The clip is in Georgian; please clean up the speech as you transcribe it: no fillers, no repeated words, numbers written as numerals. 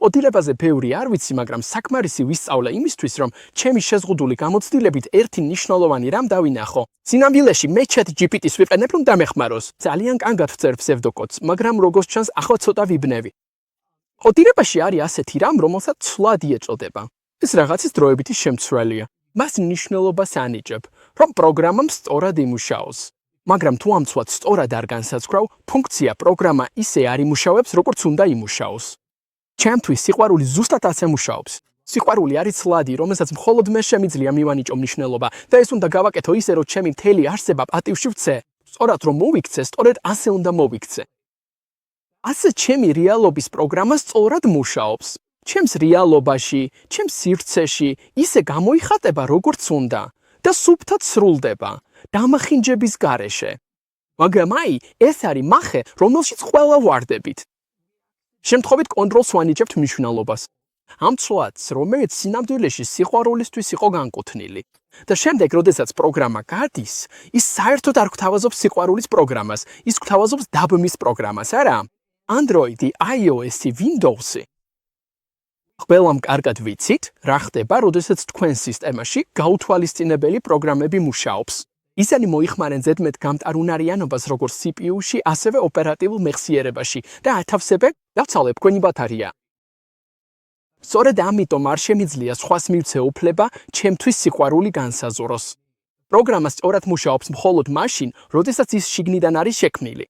ოდილებაზე ბევრი არ ვიცი, მაგრამ საკმარისი ვისწავლე იმისთვის, რომ ჩემი შეზღუდული გამოცდილებით ერთი მნიშვნელოვანი რამ დავინახო. სინამდვილეში მე ChatGPT-ს ვიყენებ, რომ დამეხმაროს. ძალიან კარგად ვწერ ფსევდოკოდს, მაგრამ როგორც ჩანს, ახლა ცოტა ვიბნევი. ოდილებაში არის ასეთი რამ, რომელსაც ცვლადი ეწოდება. ეს რაღაცის დროებითი შემცველია. მას მნიშვნელობას ანიჭებ, რომ პროგრამამ სწორად იმუშაოს. მაგრამ თუ ამ ცვლადს სწორად არ განსაცვრავ, ფუნქცია პროგრამა ისე არ იმუშავებს, როგორც უნდა იმუშაოს. ჩემთვის სიყვარული ზუსტად ასე მუშაობს. სიყვარული არის ცვლადი, რომელსაც მხოლოდ მე შემიძლია მივანიჭო მნიშვნელობა და ეს უნდა გავაკეთო ისე, რომ ჩემი მთელი არსება პატივში ვცე. სწორად რომ მოვიქცე, სწორედ ასე უნდა მოვიქცე. ასე ჩემი რეალობის პროგრამა სწორად მუშაობს. ჩემს რეალობაში, ჩემს სივრცეში ისე გამოიხატება, როგორც უნდა და სუფთად სრულდება, დამახინჯების გარეშე. მაგრამ ეს არის მახე, რომელშიც ყველა ვარდებით. შემთხვევით კონტროლს ვანიჭებთ მნიშვნელობას. ამ ცვლადს, რომელიც სინამდვილეში სიყვარულისთვის იყო განკუთვნილი. და შემდეგ, როდესაც პროგრამა გადის, ის საერთოდ არ გვთავაზობს სიყვარულის პროგრამას, ის გვთავაზობს დაბმის პროგრამას, არა? Android-ი, iOS-ი, Windows-ი. ყველამ კარგად ვიცით, რა ხდება, როდესაც თქვენ სისტემაში გაუთვალისწინებელი პროგრამები მუშაობს. ისინი მოიხმარენ ზედმეტ გამტარუნარიანობას როგორც CPU-ში, ასევე ოპერატიულ მეხსიერებაში და ათავსებენ დავცალებ თქვენი ბათარია. სწორედ ამიტომ არ შემიძლია სხვას მივცე უფლება ჩემთვის სიყვარული განსაზღვროს. პროგრამა სწორად მუშაობს მხოლოდ მაშინ, როდესაც ის შიგნიდან არის შექმნილი.